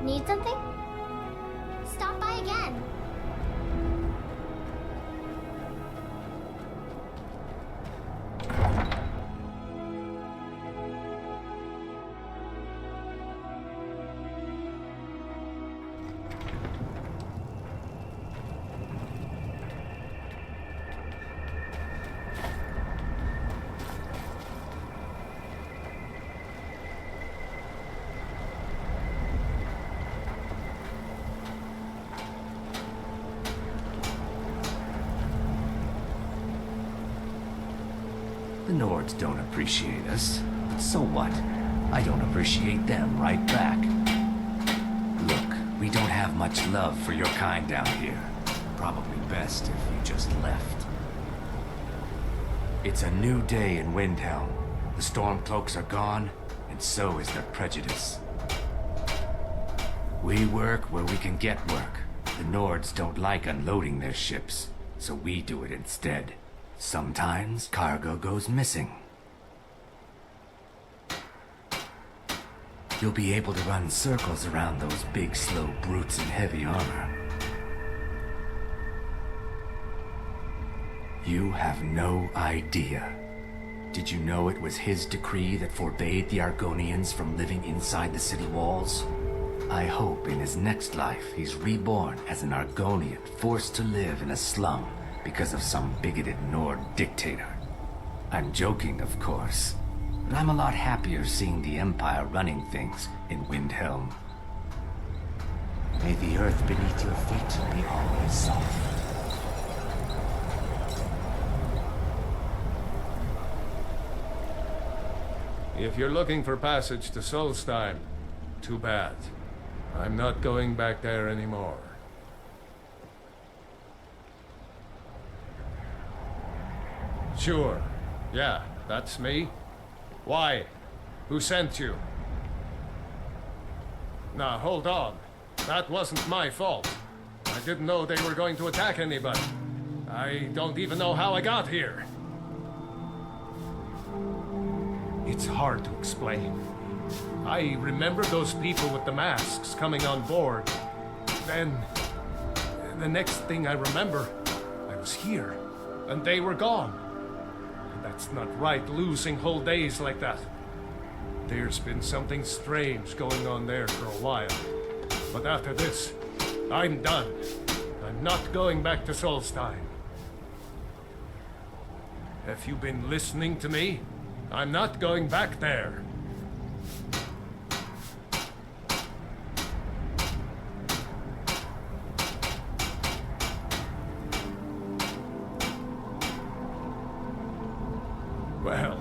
Need something? Stop by again. The Nords don't appreciate us, but so what? I don't appreciate them right back. Look, we don't have much love for your kind down here. Probably best if you just left. It's a new day in Windhelm. The Stormcloaks are gone, and so is their prejudice. We work where we can get work. The Nords don't like unloading their ships, so we do it instead. Sometimes cargo goes missing. You'll be able to run circles around those big, slow brutes in heavy armor. You have no idea. Did you know it was his decree that forbade the Argonians from living inside the city walls? I hope in his next life he's reborn as an Argonian forced to live in a slum because of some bigoted Nord dictator. I'm joking, of course, but I'm a lot happier seeing the Empire running things in Windhelm. May the earth beneath your feet be always soft. If you're looking for passage to Solstheim, too bad. I'm not going back there anymore. Sure. Yeah, that's me. Why? Who sent you? Now, hold on. That wasn't my fault. I didn't know they were going to attack anybody. I don't even know how I got here. It's hard to explain. I remember those people with the masks coming on board. Then, the next thing I remember, I was here, and they were gone. That's not right, losing whole days like that. There's been something strange going on there for a while. But after this, I'm done. I'm not going back to Solstheim. Have you been listening to me? I'm not going back there. Well,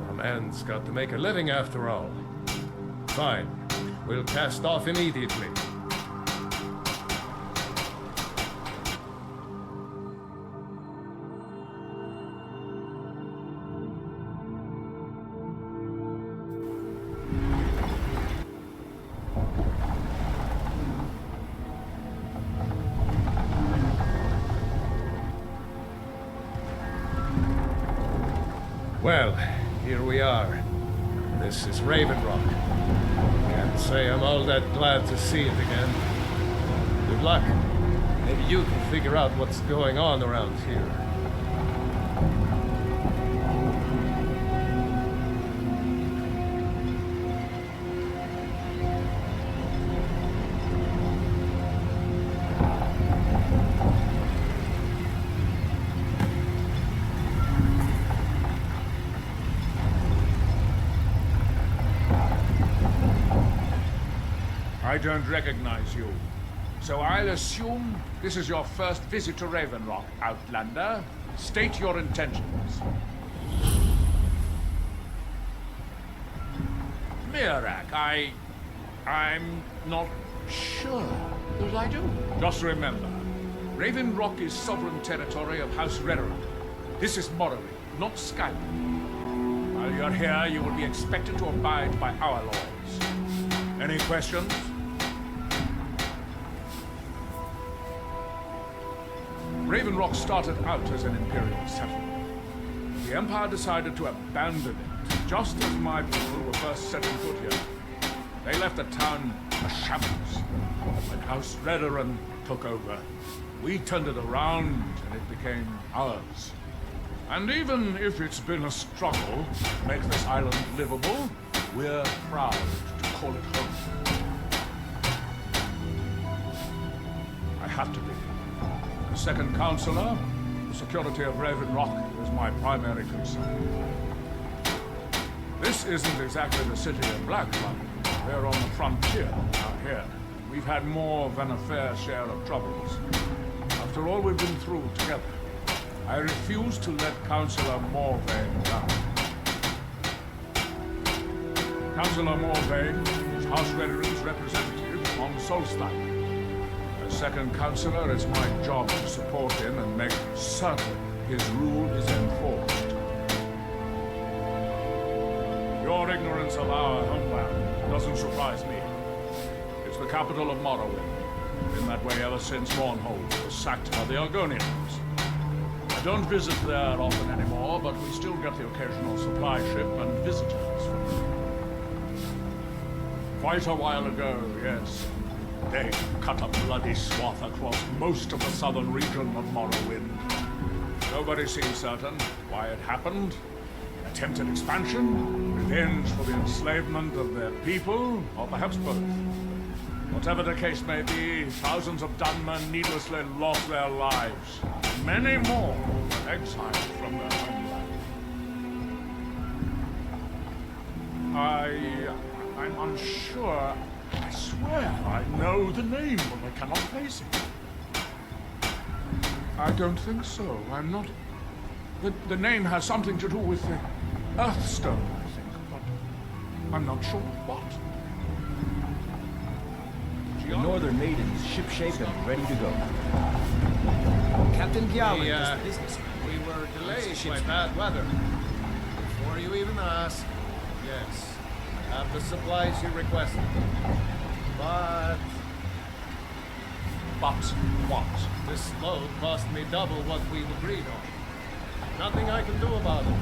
a man's got to make a living after all. Fine. We'll cast off immediately. Well, here we are. This is Raven Rock. Can't say I'm all that glad to see it again. Good luck. Maybe you can figure out what's going on around here. I don't recognize you. So I'll assume this is your first visit to Raven Rock, Outlander. State your intentions. Miraak, I'm not sure that I do. Just remember, Raven Rock is sovereign territory of House Redorak. This is Morrowind, not Skyrim. While you're here, you will be expected to abide by our laws. Any questions? Raven Rock started out as an Imperial settlement. The Empire decided to abandon it, just as my people were first setting foot here. They left the town a shambles. When House Redoran took over, we turned it around and it became ours. And even if it's been a struggle to make this island livable, we're proud to call it home. I have to be. As second counselor, the security of Raven Rock is my primary concern. This isn't exactly the city of Blackfire. We're on the frontier out here. We've had more than a fair share of troubles. After all we've been through together, I refuse to let Councillor Morvain down. Councillor Morvain is House Redoran's representative on Solstheim. As second councillor, it's my job to support him and make certain his rule is enforced. Your ignorance of our homeland doesn't surprise me. It's the capital of Morrowind. Been that way ever since Mournhold was sacked by the Argonians. I don't visit there often anymore, but we still get the occasional supply ship and visitors from there. Quite a while ago, yes. They cut a bloody swath across most of the southern region of Morrowind. Nobody seems certain why it happened. Attempted expansion, revenge for the enslavement of their people, or perhaps both. Whatever the case may be, thousands of Dunmen needlessly lost their lives. Many more were exiled from their homeland. I'm unsure. I swear I know the name, but I cannot place it. I don't think so. I'm not... The name has something to do with the Earthstone, I think, but I'm not sure what. The Northern Maiden's shipshape and ready to go. Captain Pialan does the business. We were delayed by bad weather. Before you even ask, yes, I have the supplies you requested. But what? this load cost me double what we've agreed on. Nothing I can do about it.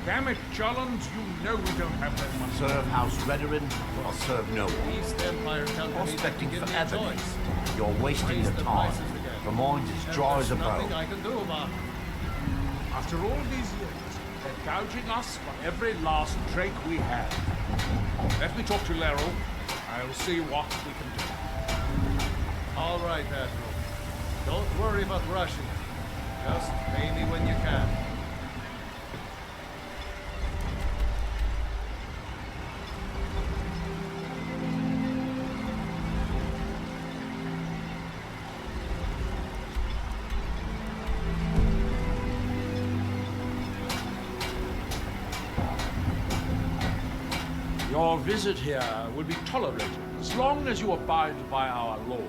Damn it, Jolland, you know we don't have that much. Serve House Redoran or serve no one. East Empire company Prospecting give for me a evidence. choice. You're wasting Raise your the time. prices again. The mine's as And dry as a there's nothing bone. I can do about it. After all these years, they're gouging us for every last drake we have. Let me talk to Laryl. I'll see what we can do. All right, Admiral. Don't worry about rushing. Just pay me when you can. Your visit here will be tolerated as long as you abide by our laws.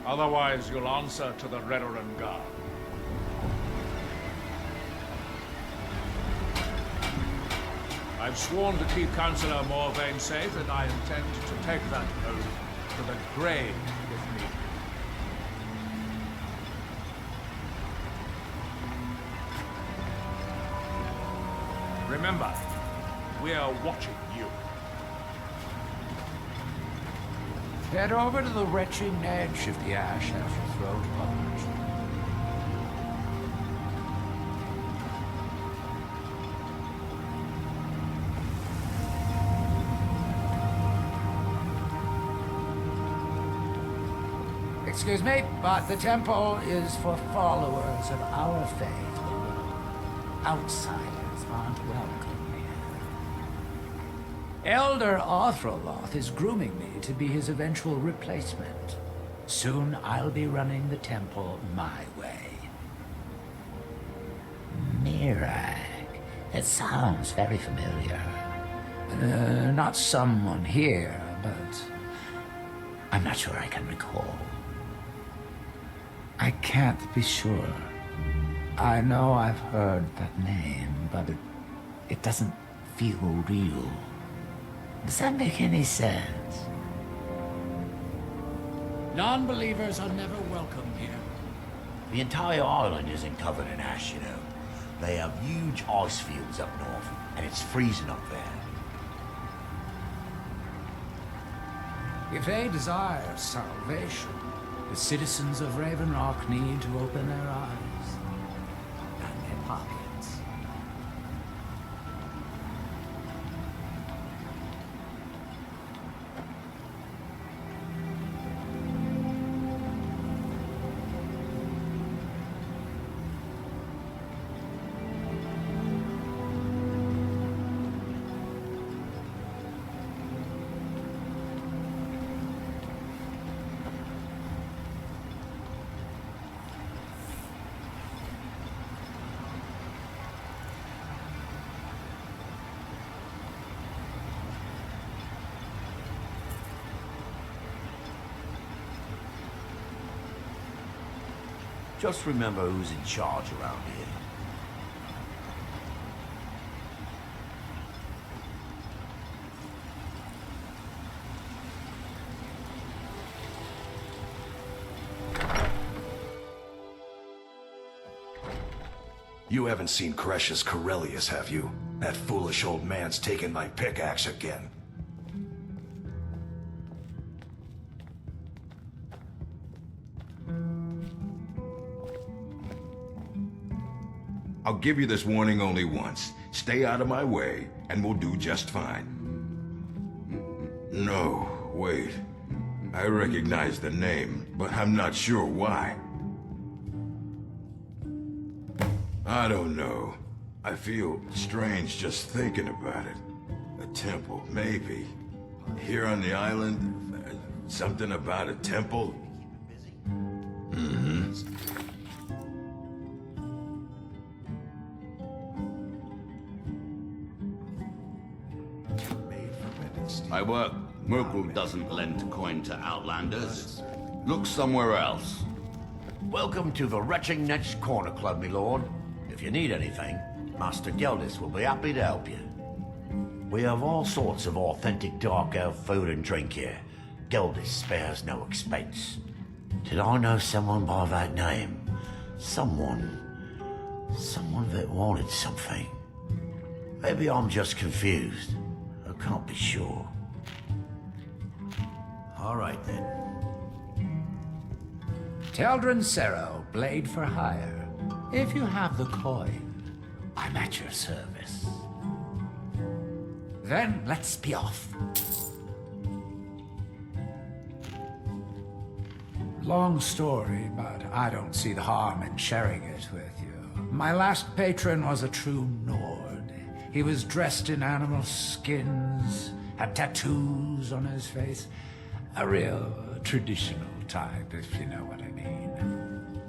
Otherwise, you'll answer to the Redoran Guard. I've sworn to keep Councillor Morvain safe, and I intend to take that oath to the grave if needed. Remember, we are watching you. Head over to the retching edge of the ash as you throw to others. Excuse me, but the temple is for followers of our faith. Outsiders aren't welcome here. Elder Arthroloth is grooming me to be his eventual replacement. Soon I'll be running the temple my way. Miraak. It sounds very familiar. Not someone here, but I'm not sure I can recall. I can't be sure. I know I've heard that name, but it doesn't feel real. Does that make any sense? Non-believers are never welcome here. The entire island isn't covered in ash, you know. They have huge ice fields up north, and it's freezing up there. If they desire salvation, the citizens of Raven Rock need to open their eyes and their pockets. Just remember who's in charge around here. You haven't seen Cresh's Corellius, have you? That foolish old man's taken my pickaxe again. I'll give you this warning only once. Stay out of my way, and we'll do just fine. No, wait. I recognize the name, but I'm not sure why. I don't know. I feel strange just thinking about it. A temple, maybe. Here on the island, something about a temple? I work. Merkel doesn't lend coin to outlanders. Look somewhere else. Welcome to the Retching Next Corner Club, my lord. If you need anything, Master Geldis will be happy to help you. We have all sorts of authentic dark elf food and drink here. Geldis spares no expense. Did I know someone by that name? Someone that wanted something. Maybe I'm just confused. I can't be sure. All right, then. Teldrin Sero, blade for hire. If you have the coin, I'm at your service. Then let's be off. Long story, but I don't see the harm in sharing it with you. My last patron was a true Nord. He was dressed in animal skins, had tattoos on his face. A real traditional type, if you know what I mean.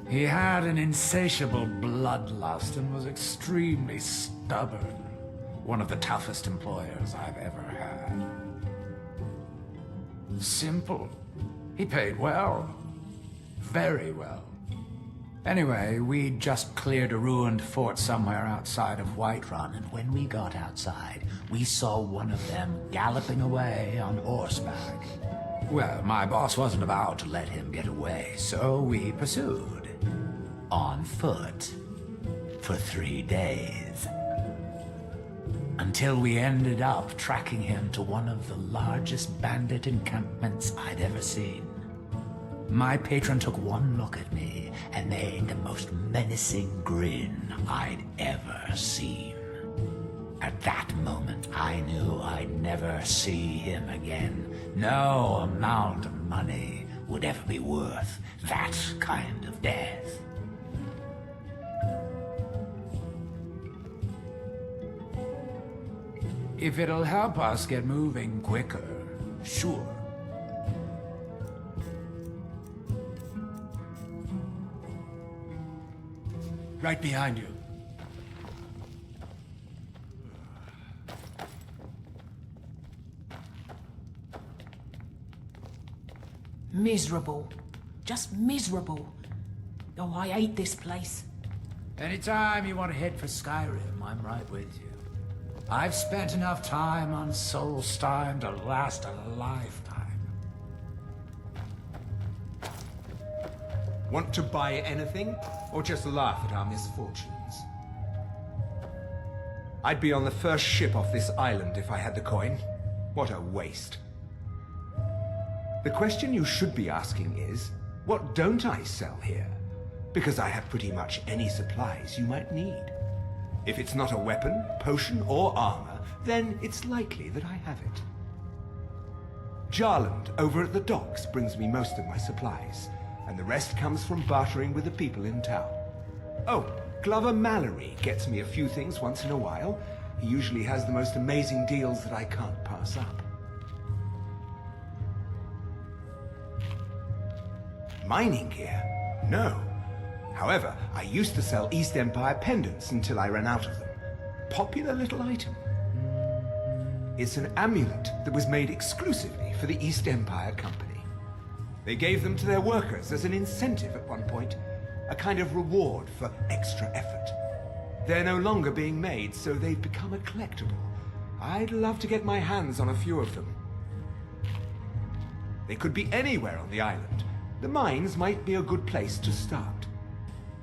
He had an insatiable bloodlust and was extremely stubborn. One of the toughest employers I've ever had. Simple. He paid well. Very well. Anyway, we'd just cleared a ruined fort somewhere outside of Whiterun, and when we got outside, we saw one of them galloping away on horseback. Well, my boss wasn't about to let him get away, so we pursued. On foot. For 3 days. Until we ended up tracking him to one of the largest bandit encampments I'd ever seen. My patron took one look at me and made the most menacing grin I'd ever seen. At that moment, I knew I'd never see him again. No amount of money would ever be worth that kind of death. If it'll help us get moving quicker, sure. Right behind you. Miserable. Just miserable. Oh, I hate this place. Anytime you want to head for Skyrim, I'm right with you. I've spent enough time on Solstheim to last a lifetime. Want to buy anything, or just laugh at our misfortunes? I'd be on the first ship off this island if I had the coin. What a waste. The question you should be asking is, what don't I sell here? Because I have pretty much any supplies you might need. If it's not a weapon, potion, or armor, then it's likely that I have it. Jarland, over at the docks, brings me most of my supplies, and the rest comes from bartering with the people in town. Oh, Glover Mallory gets me a few things once in a while. He usually has the most amazing deals that I can't pass up. Mining gear? No. However, I used to sell East Empire pendants until I ran out of them. Popular little item. It's an amulet that was made exclusively for the East Empire Company. They gave them to their workers as an incentive at one point, a kind of reward for extra effort. They're no longer being made, so they've become a collectible. I'd love to get my hands on a few of them. They could be anywhere on the island. The mines might be a good place to start.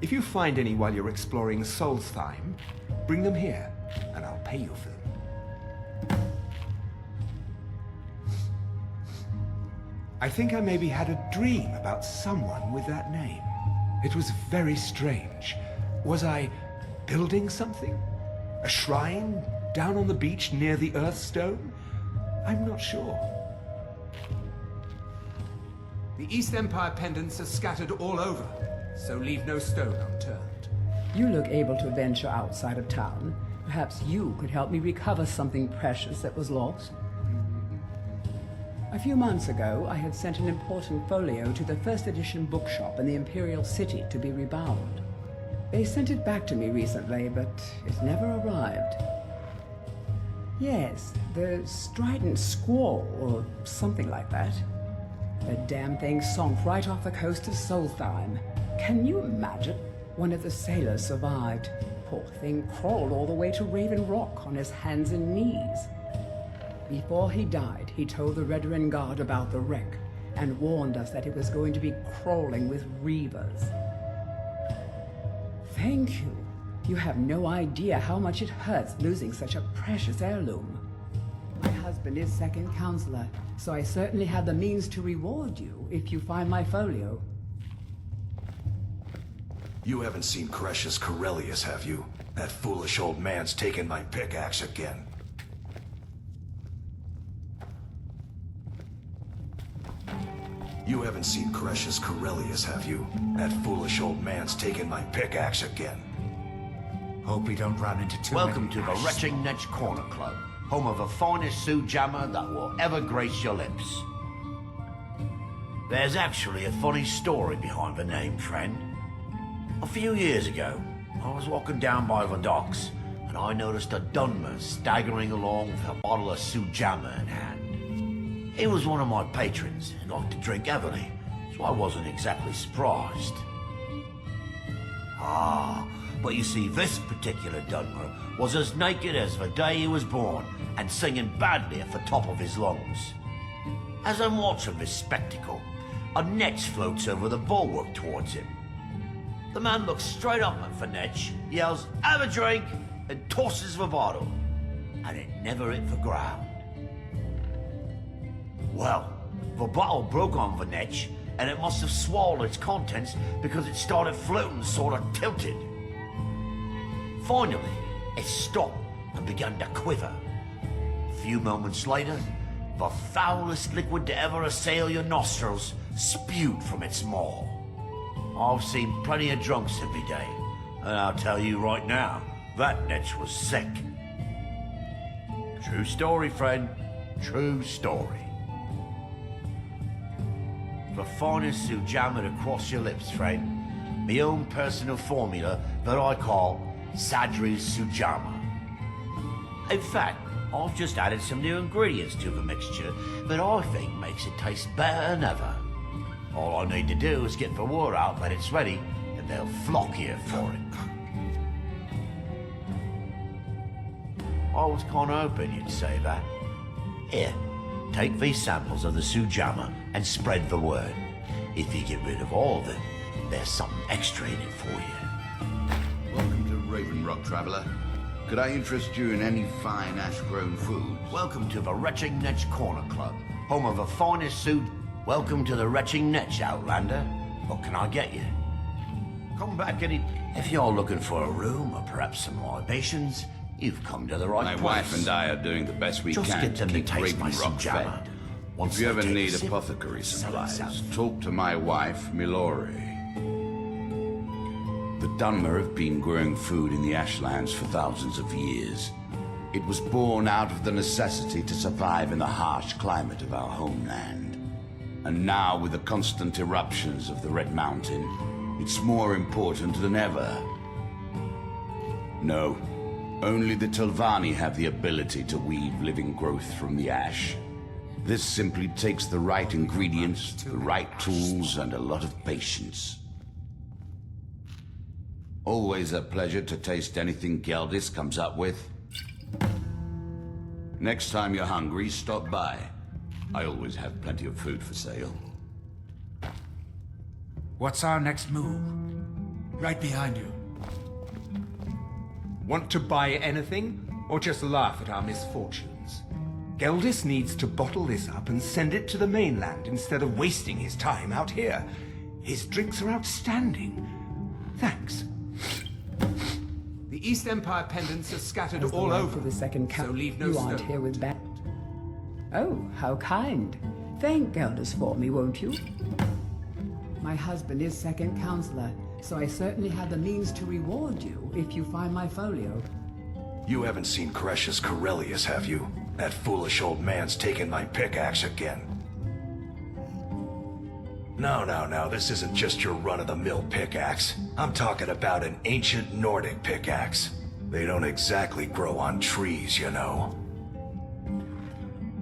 If you find any while you're exploring Solstheim, bring them here, and I'll pay you for them. I think I maybe had a dream about someone with that name. It was very strange. Was I building something? A shrine down on the beach near the Earthstone? I'm not sure. The East Empire pendants are scattered all over, so leave no stone unturned. You look able to venture outside of town. Perhaps you could help me recover something precious that was lost. A few months ago, I had sent an important folio to the first edition bookshop in the Imperial City to be rebound. They sent it back to me recently, but it never arrived. Yes, the Strident Squall, or something like that. The damn thing sunk right off the coast of Solstheim. Can you imagine? One of the sailors survived. Poor thing crawled all the way to Raven Rock on his hands and knees. Before he died, he told the Redoran Guard about the wreck and warned us that it was going to be crawling with reavers. Thank you. You have no idea how much it hurts losing such a precious heirloom. My husband is second counselor, so I certainly have the means to reward you if you find my folio. You haven't seen Cretius Corellius, have you? That foolish old man's taken my pickaxe again. You haven't seen Cretius Corellius, have you? That foolish old man's taken my pickaxe again. Hope we don't run into too Welcome many to the Retching Netch Corner Club, home of the finest Sioux jammer that will ever grace your lips. There's actually a funny story behind the name, friend. A few years ago, I was walking down by the docks, and I noticed a Dunmer staggering along with a bottle of Sioux jammer in hand. He was one of my patrons and liked to drink heavily, so I wasn't exactly surprised. But you see, this particular Dunmer was as naked as the day he was born and singing badly at the top of his lungs. As I'm watching this spectacle, a netch floats over the bulwark towards him. The man looks straight up at the netch, yells, "Have a drink," and tosses the bottle, and it never hit the ground. Well, the bottle broke on the netch, and it must have swallowed its contents because it started floating sort of tilted. Finally, it stopped and began to quiver. A few moments later, the foulest liquid to ever assail your nostrils spewed from its maw. I've seen plenty of drunks every day, and I'll tell you right now, that netch was sick. True story, friend. True story. The finest Sioux jammer across your lips, friend. My own personal formula that I call Sadri's Sioux jammer. In fact, I've just added some new ingredients to the mixture that I think makes it taste better than ever. All I need to do is get the word out that it's ready, and they'll flock here for it. I was kinda hoping you'd say that. Here, take these samples of the Sioux jammer and spread the word. If you get rid of all of it, there's something extra in it for you. Welcome to Raven Rock, traveler. Could I interest you in any fine ash-grown foods? Welcome to the Retching Netch Corner Club, home of the finest Sioux... Welcome to the Retching Netch, Outlander. What can I get you? Come back any... If you're looking for a room or perhaps some libations, you've come to the right place. My wife and I are doing the best we Just can get them to keep to taste my Raven Rock jammer. fed. Once If you they ever take a need sip, apothecary sell it supplies, south. talk to my wife, Milori. The Dunmer have been growing food in the Ashlands for thousands of years. It was born out of the necessity to survive in the harsh climate of our homeland. And now, with the constant eruptions of the Red Mountain, it's more important than ever. No, only the Telvanni have the ability to weave living growth from the ash. This simply takes the right ingredients, the right tools, and a lot of patience. Always a pleasure to taste anything Geldis comes up with. Next time you're hungry, stop by. I always have plenty of food for sale. What's our next move? Right behind you. Want to buy anything, or just laugh at our misfortunes? Geldis needs to bottle this up and send it to the mainland instead of wasting his time out here. His drinks are outstanding. Thanks. The East Empire pendants are scattered As the all wife over, of the second so leave no you aren't stone. here with that. Oh, how kind. Thank Geldis for me, won't you? My husband is second counselor, so I certainly have the means to reward you if you find my folio. You haven't seen Cretius Corellius, have you? That foolish old man's taken my pickaxe again. No, this isn't just your run-of-the-mill pickaxe. I'm talking about an ancient Nordic pickaxe. They don't exactly grow on trees, you know.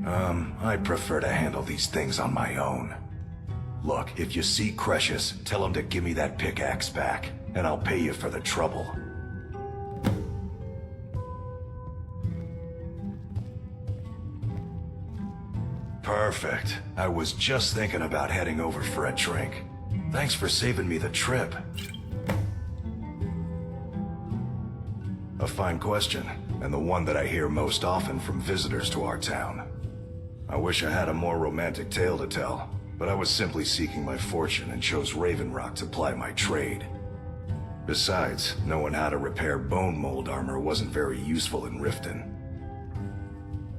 I prefer to handle these things on my own. Look, if you see Cretius, tell him to give me that pickaxe back, and I'll pay you for the trouble. Perfect. I was just thinking about heading over for a drink. Thanks for saving me the trip. A fine question, and the one that I hear most often from visitors to our town. I wish I had a more romantic tale to tell, but I was simply seeking my fortune and chose Raven Rock to ply my trade. Besides, knowing how to repair bone mold armor wasn't very useful in Riften.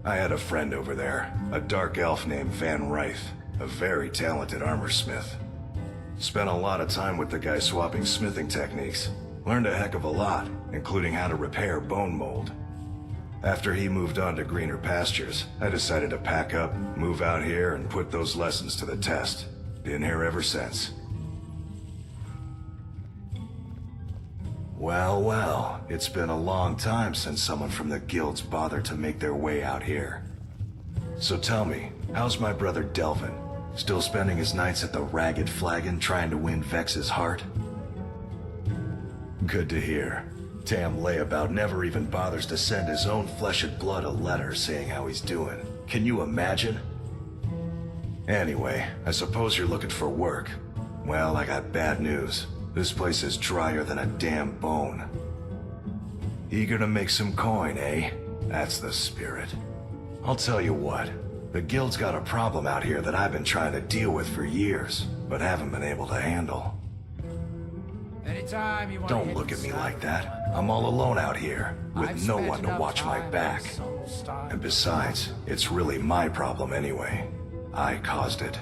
I had a friend over there, a dark elf named Van Ryth, a very talented armor smith. Spent a lot of time with the guy swapping smithing techniques. Learned a heck of a lot, including how to repair bone mold. After he moved on to greener pastures, I decided to pack up, move out here, and put those lessons to the test. Been here ever since. Well, it's been a long time since someone from the guilds bothered to make their way out here. So tell me, how's my brother Delvin? Still spending his nights at the Ragged Flagon trying to win Vex's heart? Good to hear. Tam Layabout never even bothers to send his own flesh and blood a letter saying how he's doing. Can you imagine? Anyway, I suppose you're looking for work. Well, I got bad news. This place is drier than a damn bone. Eager to make some coin, eh? That's the spirit. I'll tell you what. The guild's got a problem out here that I've been trying to deal with for years, but haven't been able to handle. Anytime you want Don't look at me like that. I'm all alone out here, with no one to watch my back. And besides, it's really my problem anyway. I caused it.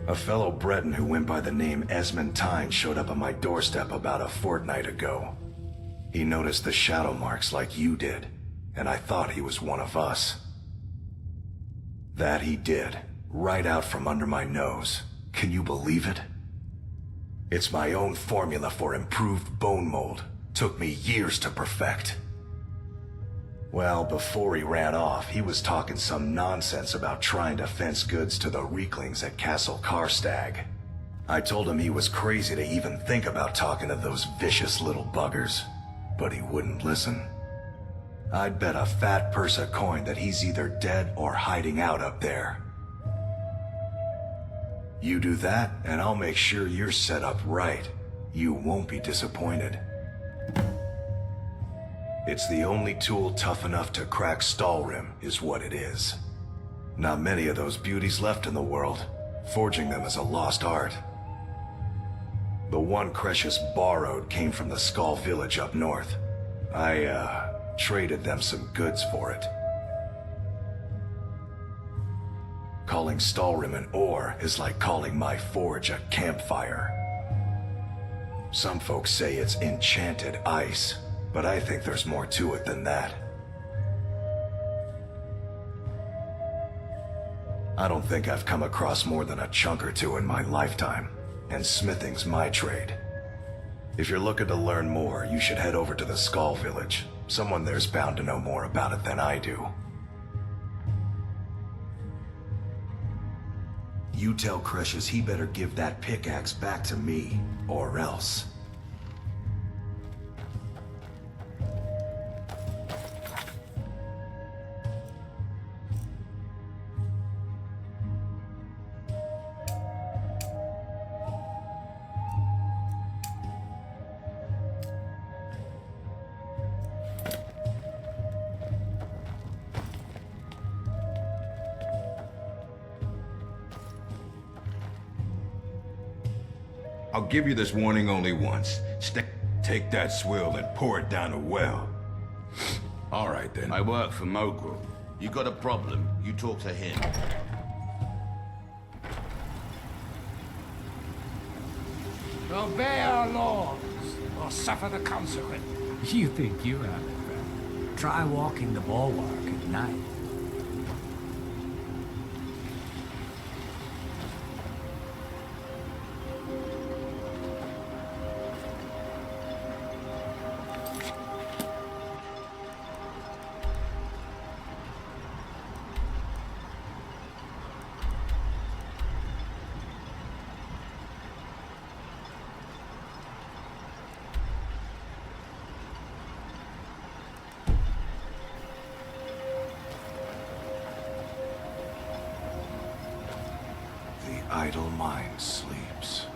A fellow Breton who went by the name Esmond Tyne showed up on my doorstep about a fortnight ago. He noticed the shadow marks like you did, and I thought he was one of us. That he did, right out from under my nose. Can you believe it? It's my own formula for improved bone mold. Took me years to perfect. Well, before he ran off, he was talking some nonsense about trying to fence goods to the Reeklings at Castle Karstag. I told him he was crazy to even think about talking to those vicious little buggers, but he wouldn't listen. I'd bet a fat purse of coin that he's either dead or hiding out up there. You do that, and I'll make sure you're set up right. You won't be disappointed. It's the only tool tough enough to crack Stalrim, is what it is. Not many of those beauties left in the world. Forging them is a lost art. The one Cresius borrowed came from the Skull village up north. I, traded them some goods for it. Calling Stalrim an ore is like calling my forge a campfire. Some folks say it's enchanted ice, but I think there's more to it than that. I don't think I've come across more than a chunk or two in my lifetime, and smithing's my trade. If you're looking to learn more, you should head over to the Skull village. Someone there's bound to know more about it than I do. You tell Cresius he better give that pickaxe back to me, or else. I'll give you this warning only once. Take that swill and pour it down a well. All right, then. I work for Mogul. You got a problem, you talk to him. Obey our laws, or suffer the consequence. You think you have it, friend? Try walking the bulwark at night. Idle mind sleeps.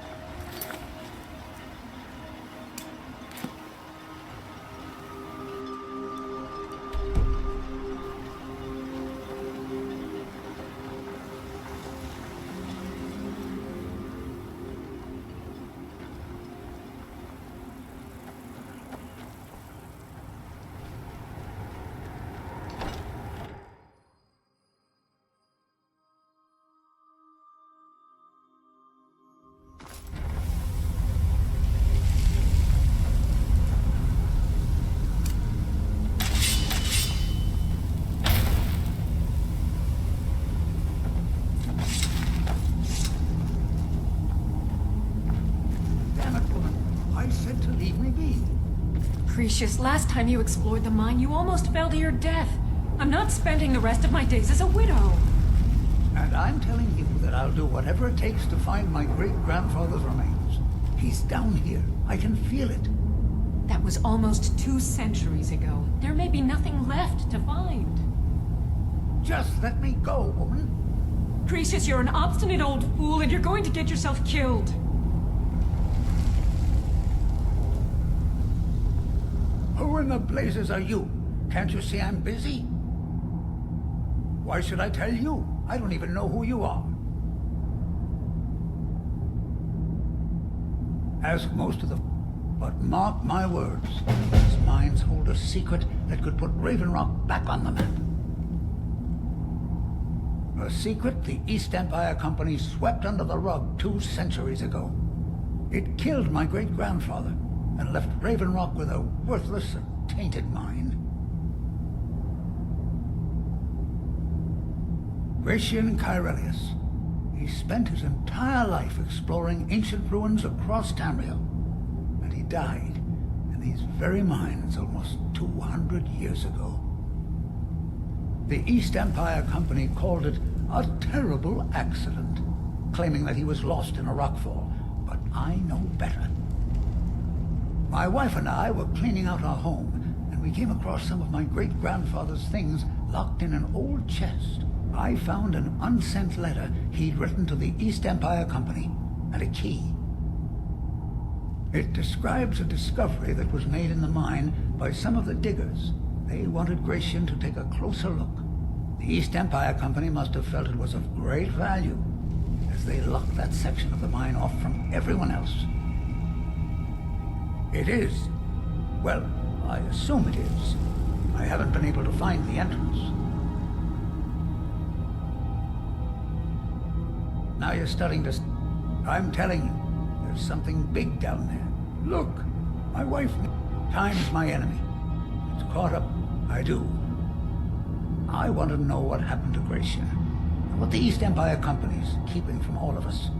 Cresius, last time you explored the mine, you almost fell to your death. I'm not spending the rest of my days as a widow. And I'm telling you that I'll do whatever it takes to find my great-grandfather's remains. He's down here. I can feel it. That was almost 2 centuries ago. There may be nothing left to find. Just let me go, woman. Cresius, you're an obstinate old fool, and you're going to get yourself killed. Who in the blazes are you? Can't you see I'm busy? Why should I tell you? I don't even know who you are. Ask most of them, but mark my words. These mines hold a secret that could put Raven Rock back on the map. A secret the East Empire Company swept under the rug 2 centuries ago. It killed my great-grandfather and left Raven Rock with a worthless and tainted mine. Gratian Kyrelius. He spent his entire life exploring ancient ruins across Tamriel, and he died in these very mines almost 200 years ago. The East Empire Company called it a terrible accident, claiming that he was lost in a rockfall, but I know better. My wife and I were cleaning out our home, and we came across some of my great-grandfather's things locked in an old chest. I found an unsent letter he'd written to the East Empire Company, and a key. It describes a discovery that was made in the mine by some of the diggers. They wanted Gratian to take a closer look. The East Empire Company must have felt it was of great value, as they locked that section of the mine off from everyone else. It is. Well, I assume it is. I haven't been able to find the entrance. Now you're starting to... I'm telling you, there's something big down there. Look, my wife... Time's my enemy. It's caught up. I do. I want to know what happened to Gratian, and what the East Empire Company's keeping from all of us.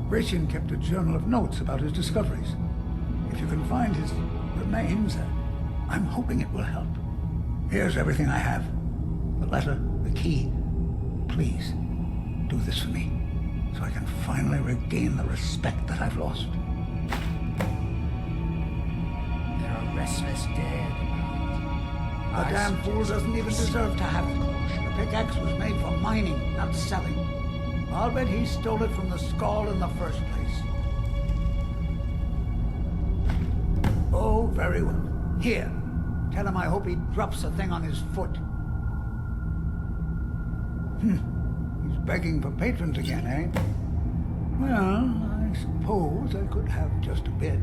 Gratian kept a journal of notes about his discoveries. If you can find his remains, I'm hoping it will help. Here's everything I have. The letter, the key. Please, do this for me, so I can finally regain the respect that I've lost. There are restless dead. The damn fool doesn't even deserve to have it. The pickaxe was made for mining, not selling. I'll bet he stole it from the Skull in the first place. Oh, very well. Here, tell him I hope he drops the thing on his foot. He's begging for patrons again, eh? Well, I suppose I could have just a bit.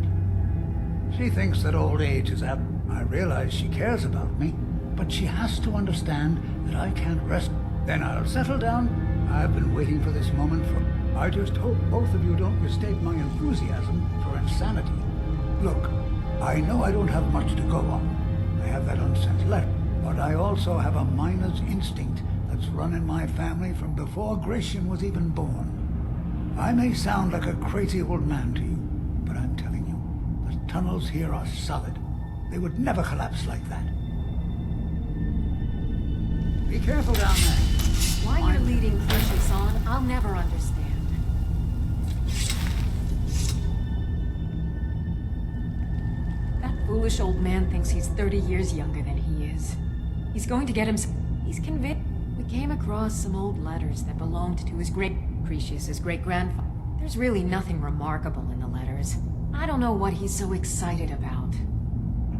She thinks that old age is up. I realize she cares about me, but she has to understand that I can't rest. Then I'll settle down. I've been waiting for this moment for... I just hope both of you don't mistake my enthusiasm for insanity. Look, I know I don't have much to go on. I have that unsent letter, but I also have a miner's instinct that's run in my family from before Gratian was even born. I may sound like a crazy old man to you, but I'm telling you, the tunnels here are solid. They would never collapse like that. Be careful down there. Why you're leading Crucius on, I'll never understand. That foolish old man thinks he's 30 years younger than he is. He's going to get him... He's convinced. We came across some old letters that belonged to his Crucius's great-grandfather. There's really nothing remarkable in the letters. I don't know what he's so excited about.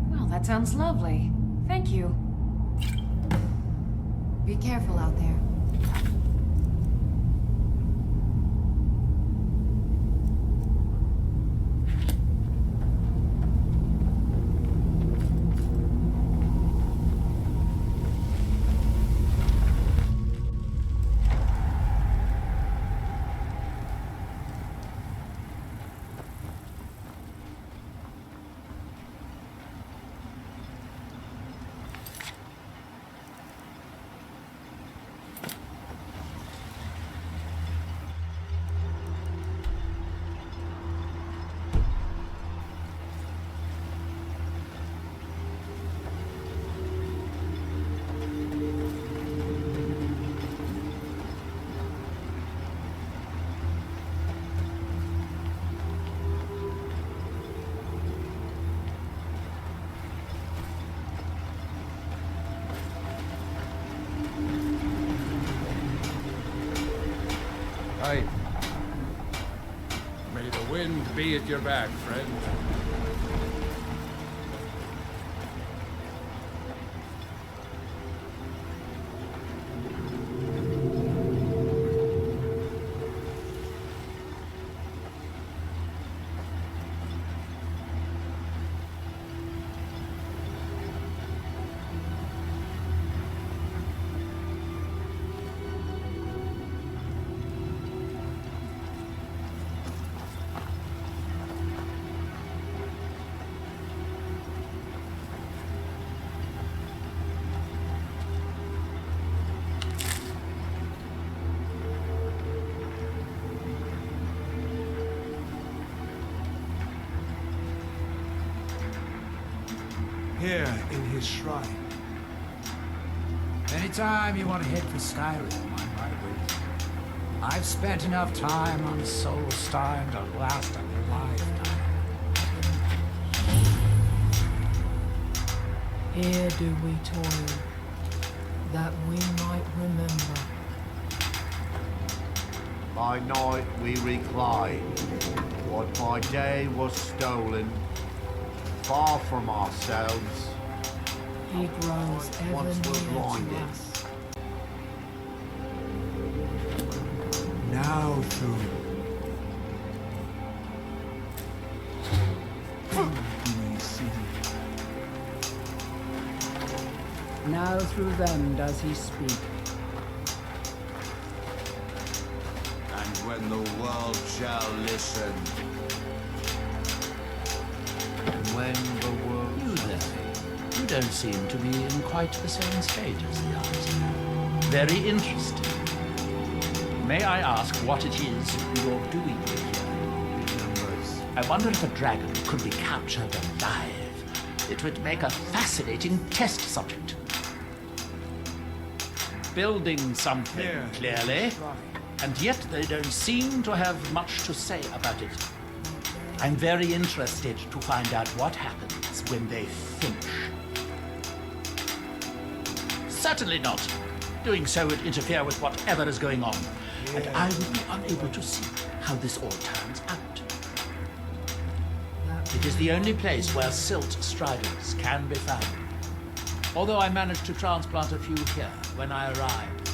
Well, that sounds lovely. Thank you. Be careful out there. Aye. May the wind be at your back, friend. Here in his shrine. Anytime you want to head for Skyrim, I'm right with you. I've spent enough time on Solstheim to last a lifetime. Here do we toil, that we might remember. By night we recline, what by day was stolen. Far from ourselves, He grows ever once were near to blinded. us. Now through we see. Now through them does he speak. And when the world shall listen. When the world... You there? You don't seem to be in quite the same stage as the others. Very interesting. May I ask what it is you're doing here? I wonder if a dragon could be captured alive. It would make a fascinating test subject. Building something, clearly. And yet they don't seem to have much to say about it. I'm very interested to find out what happens when they finish. Certainly not. Doing so would interfere with whatever is going on. And I would be unable to see how this all turns out. It is the only place where silt striders can be found. Although I managed to transplant a few here when I arrived.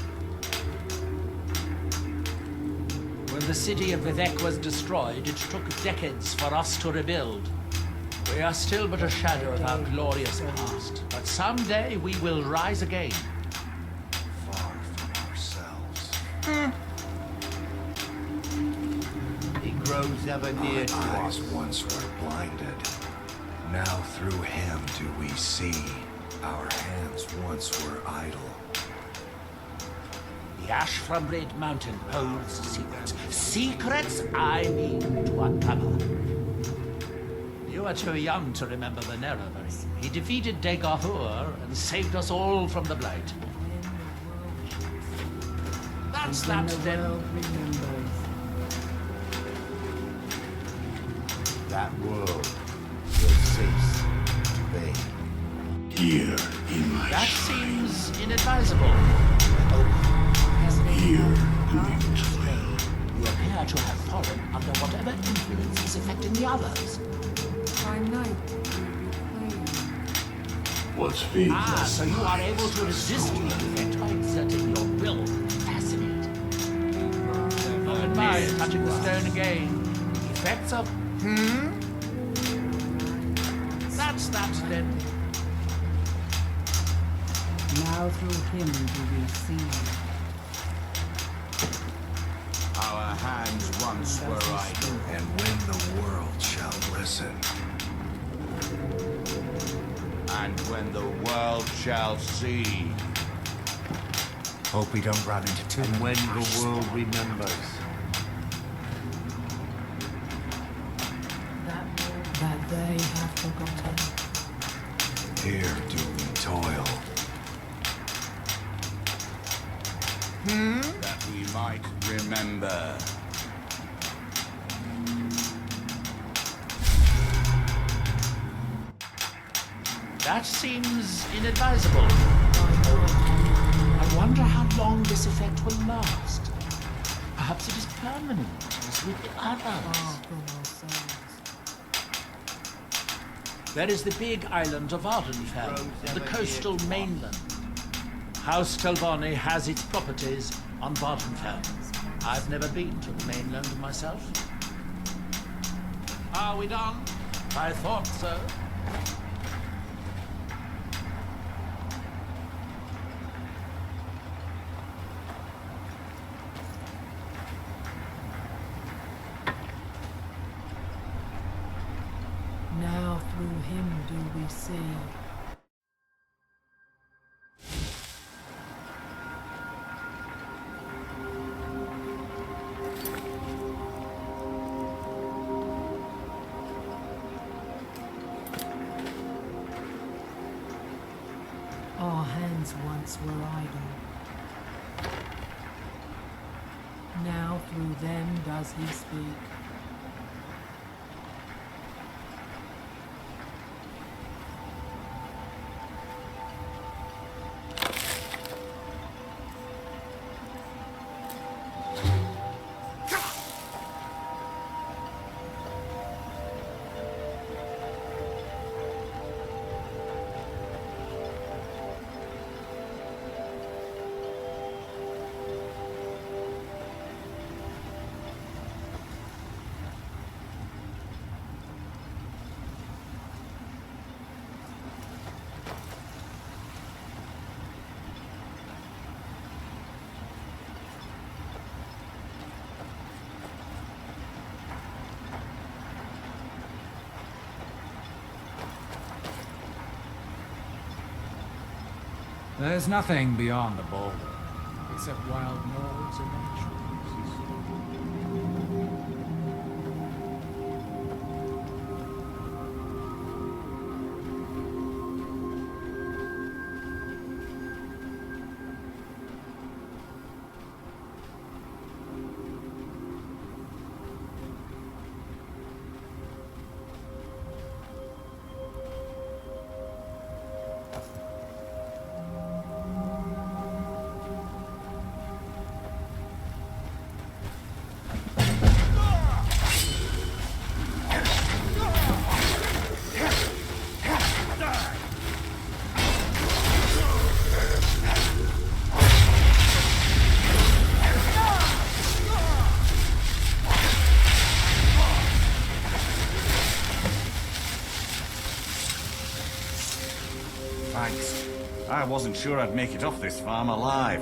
When the city of Vivek was destroyed, it took decades for us to rebuild. We are still but a shadow of our glorious past, but someday we will rise again. Far from ourselves. He grows ever near to Our us. eyes once were blinded. Now through him do we see. Our hands once were idle. The ash from Red Mountain holds secrets. Secrets I mean to uncover. You are too young to remember the Nerevarine. He defeated Degahur and saved us all from the Blight. That's that then. That world will cease to be. Here in my That seems inadvisable. here doing toil. You appear to have fallen under whatever influence is affecting the others. By night, we reclaim. What's feed So you are able to resist the effect by exerting your will. Fascinating. Don't mind touching the stone again. The effects of... That's that then. Now through him do we see. Our hands once were idle. And when the world shall listen. And when the world shall see. Hope we don't run into too And many. when the world remembers. That they have forgotten. Here do we toil. That we might remember. That seems inadvisable. I wonder how long this effect will last. Perhaps it is permanent, as with the others. There is the big island of Ardenfell, the coastal mainland. House Telvanni has its properties on Vardenfell. I've never been to the mainland myself. Are we done? I thought so. Now through him do we see. Our hands once were idle. Now through them does he speak. There's nothing beyond the boulder, except wild nords and trees. Thanks. I wasn't sure I'd make it off this farm alive.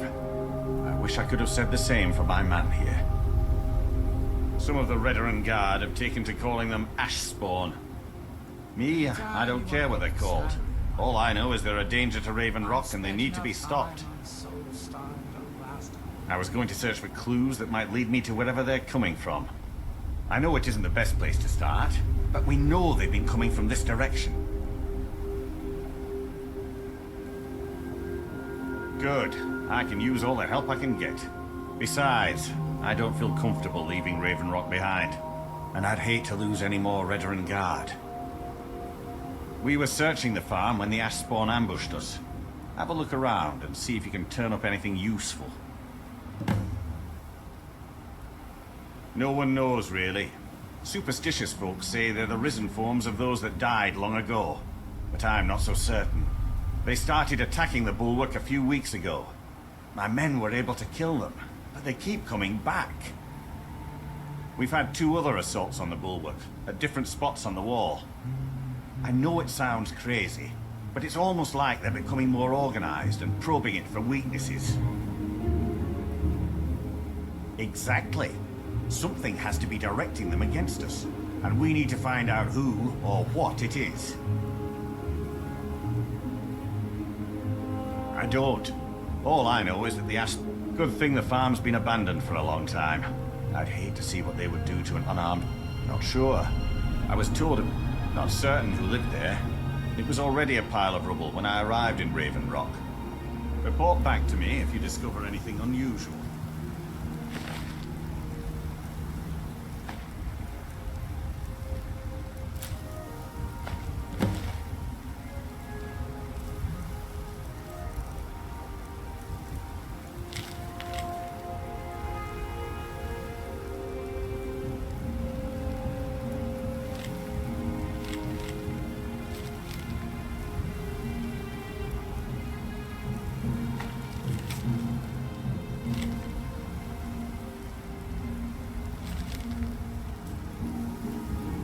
I wish I could have said the same for my man here. Some of the Redoran Guard have taken to calling them ash spawn. Me, I don't care what they're called. All I know is they're a danger to Raven Rock and they need to be stopped. I was going to search for clues that might lead me to wherever they're coming from. I know it isn't the best place to start, but we know they've been coming from this direction. Good. I can use all the help I can get. Besides, I don't feel comfortable leaving Raven Rock behind, and I'd hate to lose any more Redoran Guard. We were searching the farm when the ash spawn ambushed us. Have a look around and see if you can turn up anything useful. No one knows, really. Superstitious folks say they're the risen forms of those that died long ago, but I'm not so certain. They started attacking the bulwark a few weeks ago. My men were able to kill them, but they keep coming back. We've had 2 other assaults on the bulwark, at different spots on the wall. I know it sounds crazy, but it's almost like they're becoming more organized and probing it for weaknesses. Exactly. Something has to be directing them against us, and we need to find out who or what it is. I don't. All I know is that the ash... Good thing the farm's been abandoned for a long time. I'd hate to see what they would do to an unarmed... Not sure. I was told... Not certain who lived there. It was already a pile of rubble when I arrived in Raven Rock. Report back to me if you discover anything unusual.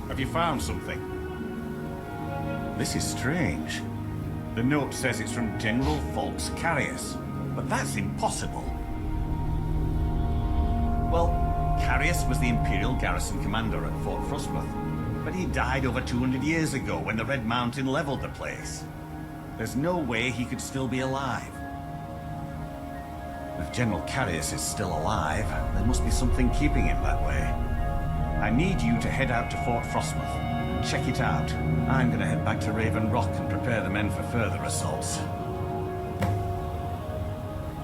Have you found something? This is strange. The note says it's from General Volks Carius, but that's impossible. Well, Carius was the Imperial garrison commander at Fort Frostmoth, but he died over 200 years ago when the Red Mountain leveled the place. There's no way he could still be alive. If General Carius is still alive, there must be something keeping him that way. I need you to head out to Fort Frostmoth and check it out. I'm gonna head back to Raven Rock and prepare the men for further assaults.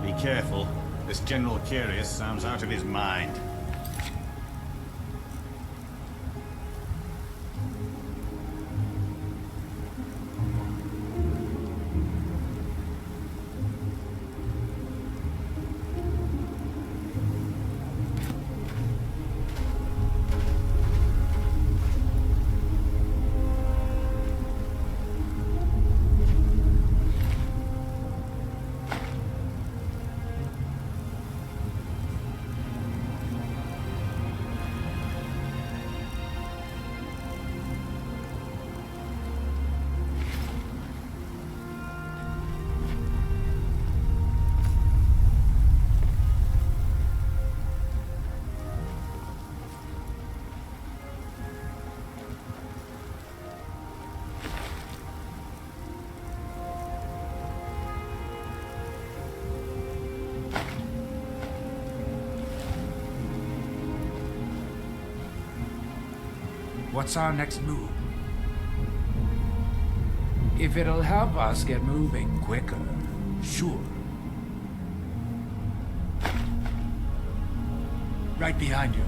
Be careful. This General Carius sounds out of his mind. What's our next move? If it'll help us get moving quicker, sure. Right behind you.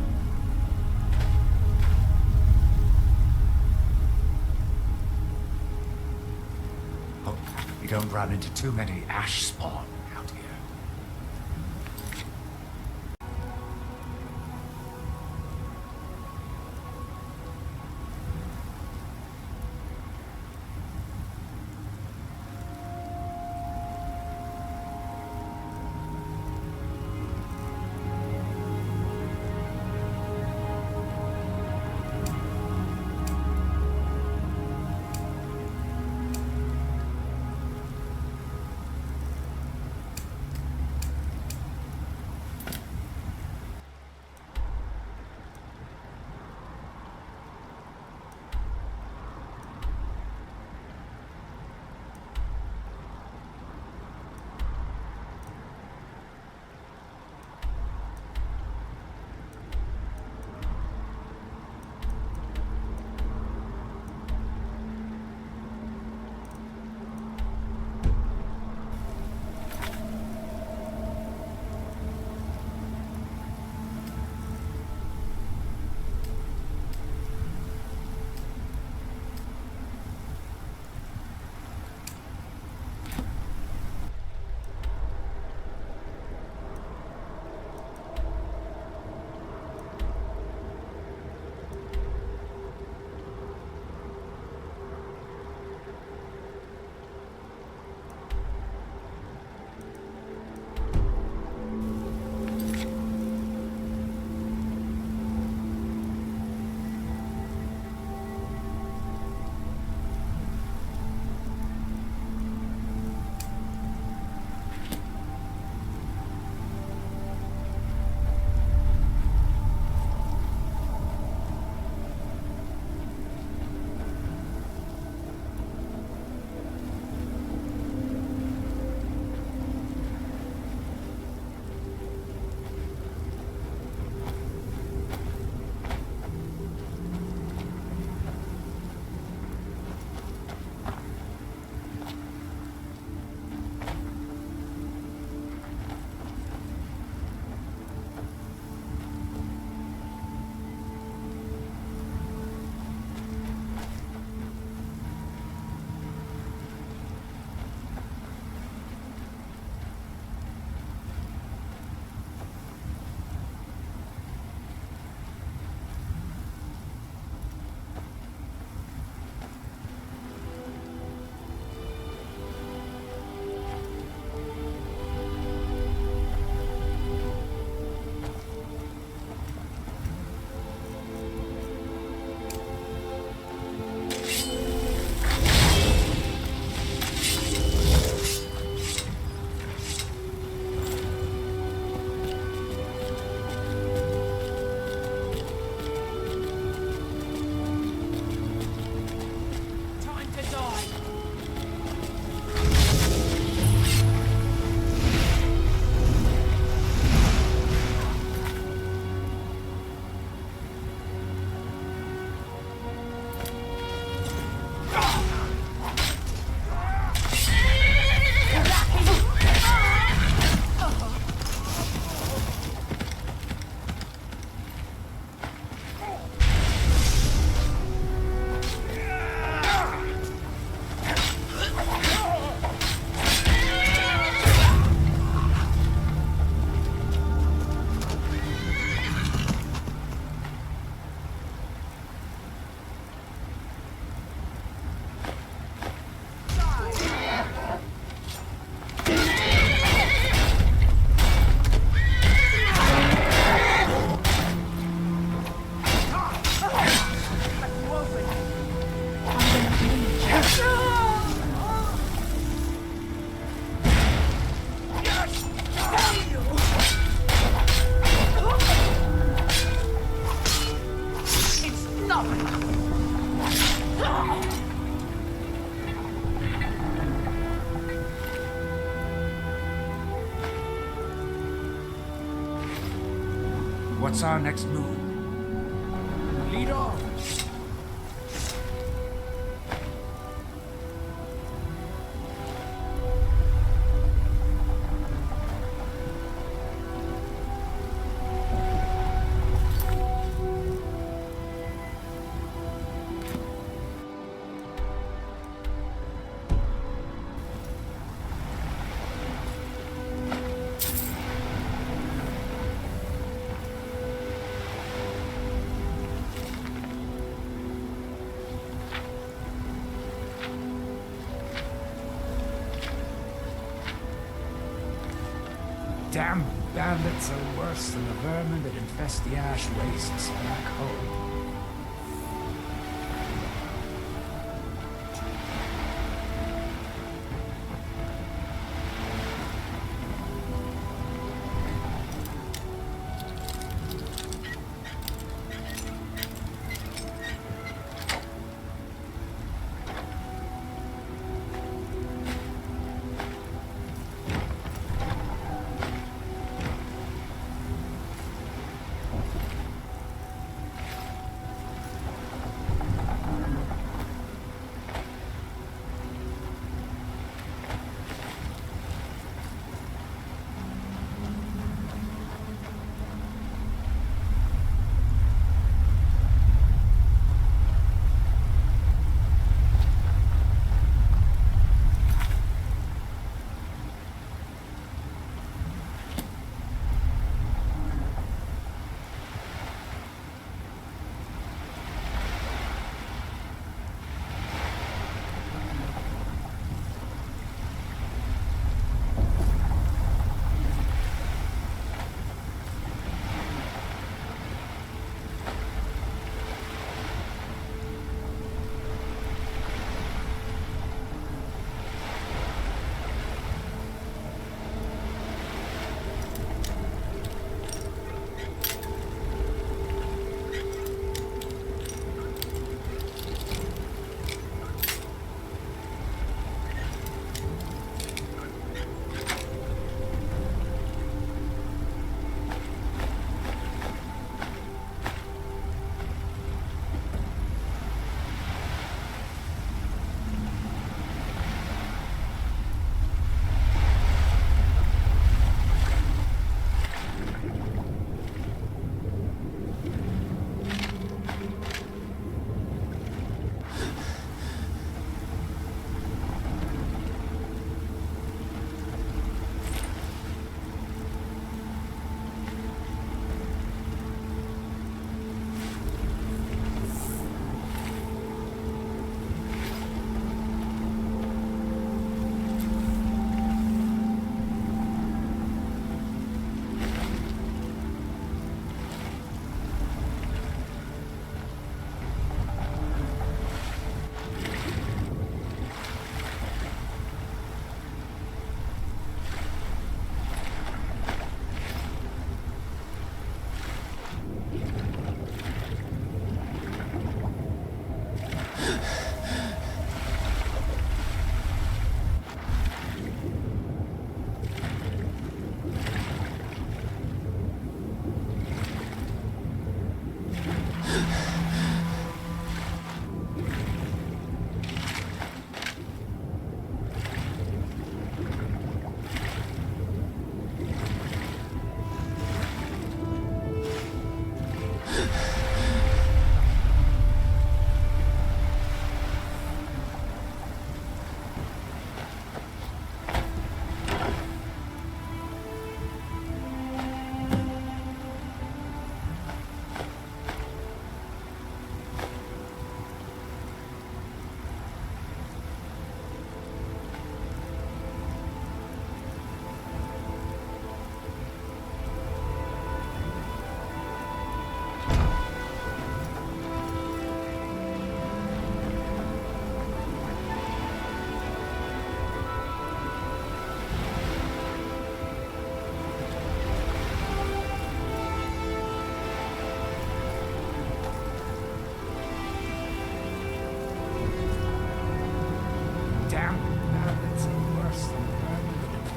Hope we don't run into too many ash spawn out here. What's our next move? Lead on. Damn bandits are worse than the vermin that infest the ash wastes back home.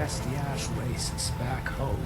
The ash wastes back home.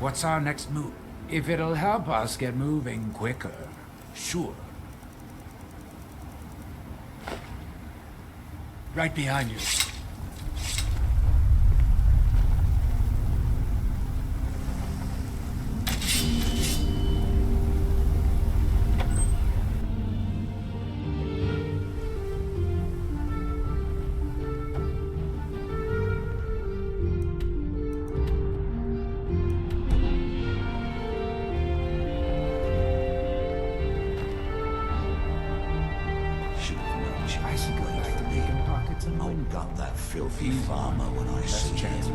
What's our next move? If it'll help us get moving quicker, sure. Right behind you. Got that filthy farmer when I see him.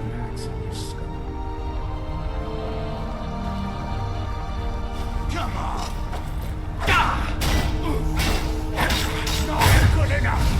Come on! Not good enough!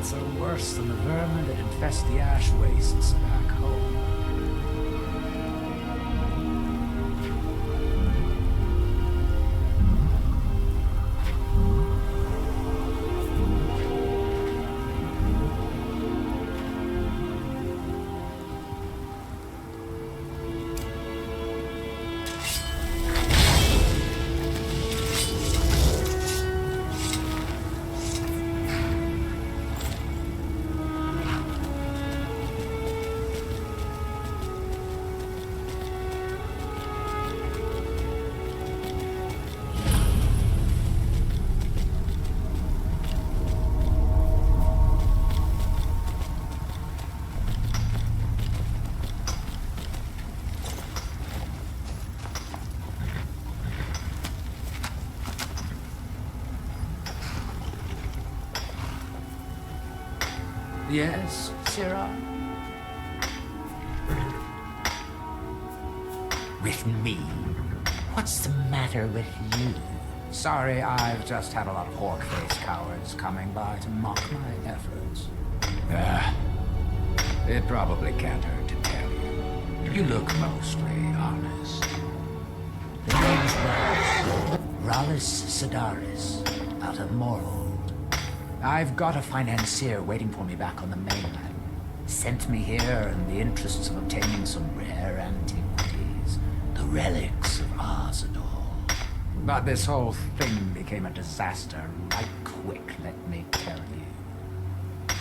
threats are worse than the vermin that infest the ash wastes back home. Yes, Sarah? With me? What's the matter with you? Sorry, I've just had a lot of hork-faced cowards coming by to mock my efforts. It probably can't hurt to tell you. You look mostly honest. The name's Rallis Sedaris, out of Morhold. I've got a financier waiting for me back on the mainland. Sent me here in the interests of obtaining some rare antiquities. The relics of Arzador. But this whole thing became a disaster right quick, let me tell you.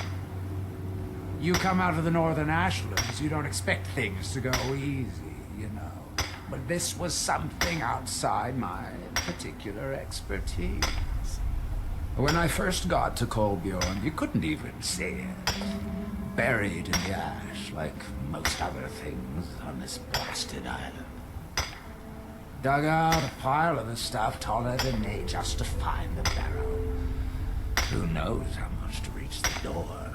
You come out of the northern ashlands, you don't expect things to go easy, you know. But this was something outside my particular expertise. When I first got to Kolbjorn, you couldn't even see it. Buried in the ash, like most other things on this blasted island. Dug out a pile of the stuff taller than me just to find the barrel. Who knows how much to reach the door?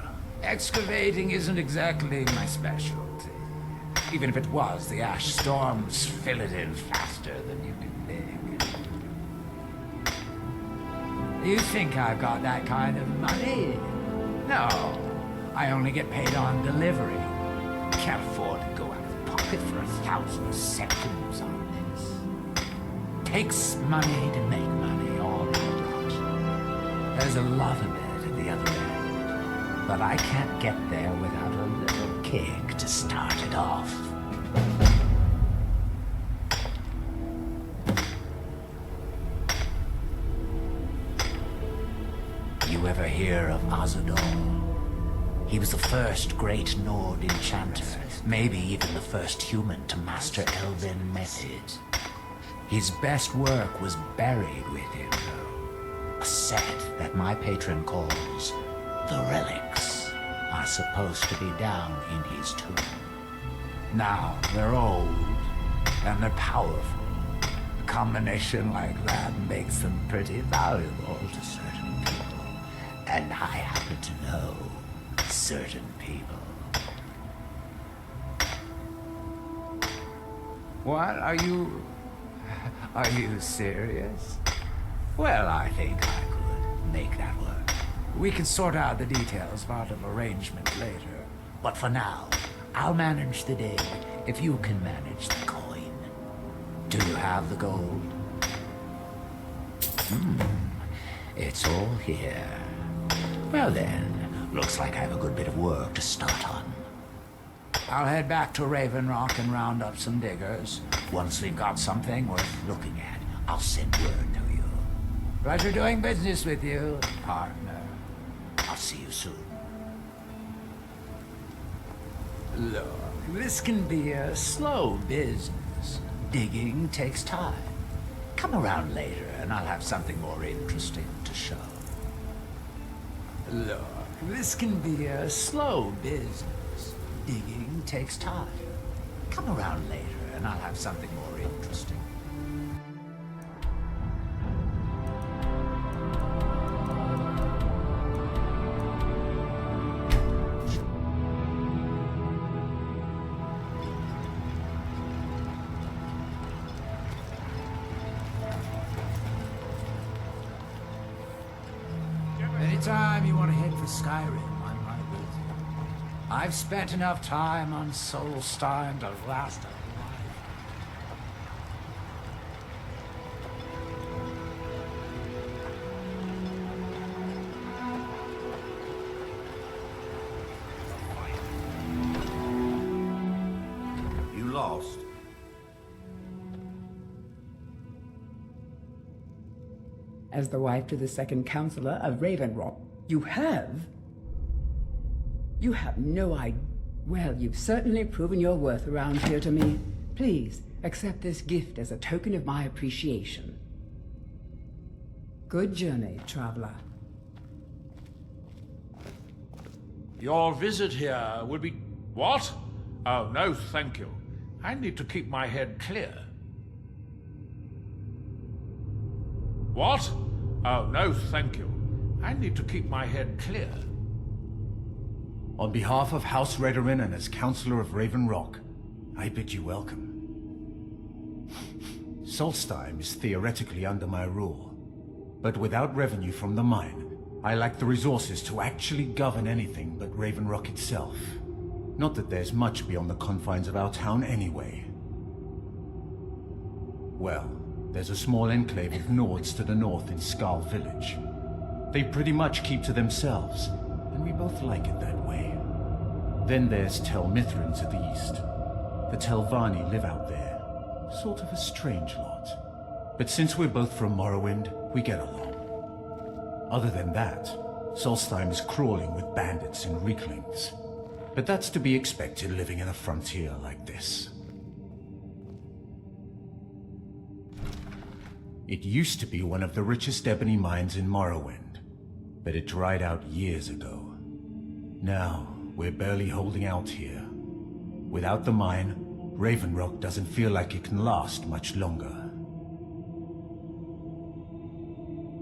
Excavating isn't exactly my specialty. Even if it was, the ash storms fill it in faster than you can dig. You think I've got that kind of money? No. I only get paid on delivery. Can't afford to go out of pocket for 1,000 seconds on this. Takes money to make money, all right. There's a lot of it at the other end. But I can't get there without a little kick to start it off. You ever hear of Arzador? He was the first great Nord enchanter, maybe even the first human to master Elven methods. His best work was buried with him, though. A set that my patron calls the relics are supposed to be down in his tomb. Now, they're old, and they're powerful. A combination like that makes them pretty valuable to certain people. And I happen to know certain people. What? Are you serious? Well, I think I could make that work. We can sort out the details about an arrangement later. But for now, I'll manage the day if you can manage the coin. Do you have the gold? It's all here. Well then, looks like I have a good bit of work to start on. I'll head back to Raven Rock and round up some diggers. Once we've got something worth looking at, I'll send word to you. Pleasure doing business with you, partner. I'll see you soon. Look, this can be a slow business. Digging takes time. Come around later and I'll have something more interesting to show. Look, this can be a slow business. Digging takes time. Come around later and I'll have something more interesting. Anytime you want to head for Skyrim, I've spent enough time on Solstheim to last a life. You lost. As the wife to the second counselor of Raven Rock, you have? You have no idea. Well, you've certainly proven your worth around here to me. Please, accept this gift as a token of my appreciation. Good journey, traveler. Your visit here would be... What? Oh, no, thank you. I need to keep my head clear. What? Oh, no, thank you. I need to keep my head clear. On behalf of House Redorin and as Counselor of Raven Rock, I bid you welcome. Solstheim is theoretically under my rule, but without revenue from the mine, I lack the resources to actually govern anything but Raven Rock itself. Not that there's much beyond the confines of our town anyway. Well, there's a small enclave of Nords to the north in Skal Village. They pretty much keep to themselves, and we both like it that way. Then there's Tel Mithrin to the east. The Telvanni live out there. Sort of a strange lot. But since we're both from Morrowind, we get along. Other than that, Solstheim is crawling with bandits and Reeklings. But that's to be expected living in a frontier like this. It used to be one of the richest ebony mines in Morrowind, but it dried out years ago. Now, we're barely holding out here. Without the mine, Raven Rock doesn't feel like it can last much longer.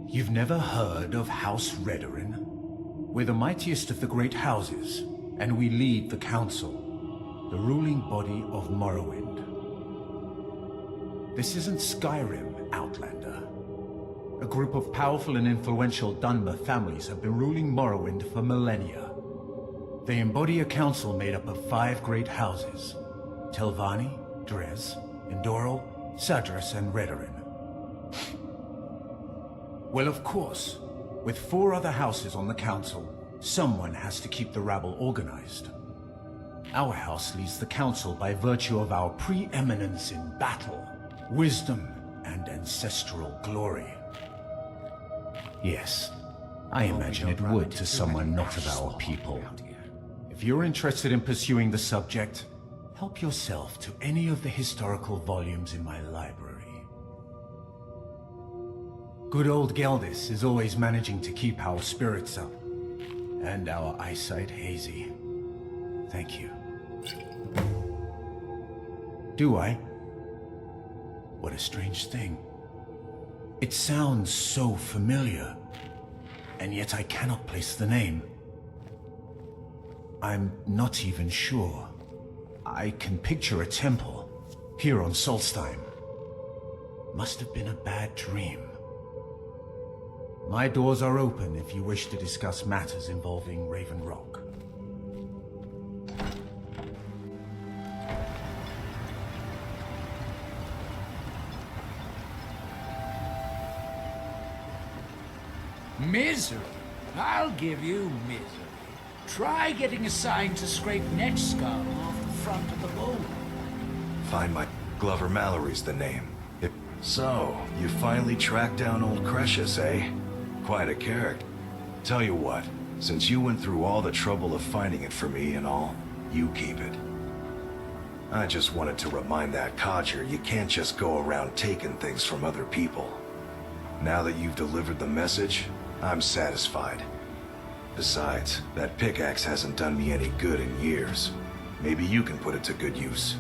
You've never heard of House Redorin? We're the mightiest of the great houses, and we lead the Council, the ruling body of Morrowind. This isn't Skyrim, Outlander. A group of powerful and influential Dunmer families have been ruling Morrowind for millennia. They embody a council made up of 5 great houses: Telvanni, Dres, Endoril, Sadras, and Redorin. Well, of course, with 4 other houses on the council, someone has to keep the rabble organized. Our house leads the council by virtue of our preeminence in battle, wisdom, and ancestral glory. Yes, I imagine it would to someone not of our people. If you're interested in pursuing the subject, help yourself to any of the historical volumes in my library. Good old Geldis is always managing to keep our spirits up, and our eyesight hazy. Thank you. Do I? What a strange thing. It sounds so familiar, and yet I cannot place the name. I'm not even sure. I can picture a temple, here on Solstheim. Must have been a bad dream. My doors are open if you wish to discuss matters involving Raven Rock. Misery? I'll give you misery. Try getting assigned to scrape Netch Scum off the front of the bowl. Find my... Glover Mallory's the name. So, you finally tracked down old Cretius, eh? Quite a character. Tell you what, since you went through all the trouble of finding it for me and all, you keep it. I just wanted to remind that codger you can't just go around taking things from other people. Now that you've delivered the message, I'm satisfied. Besides, that pickaxe hasn't done me any good in years. Maybe you can put it to good use.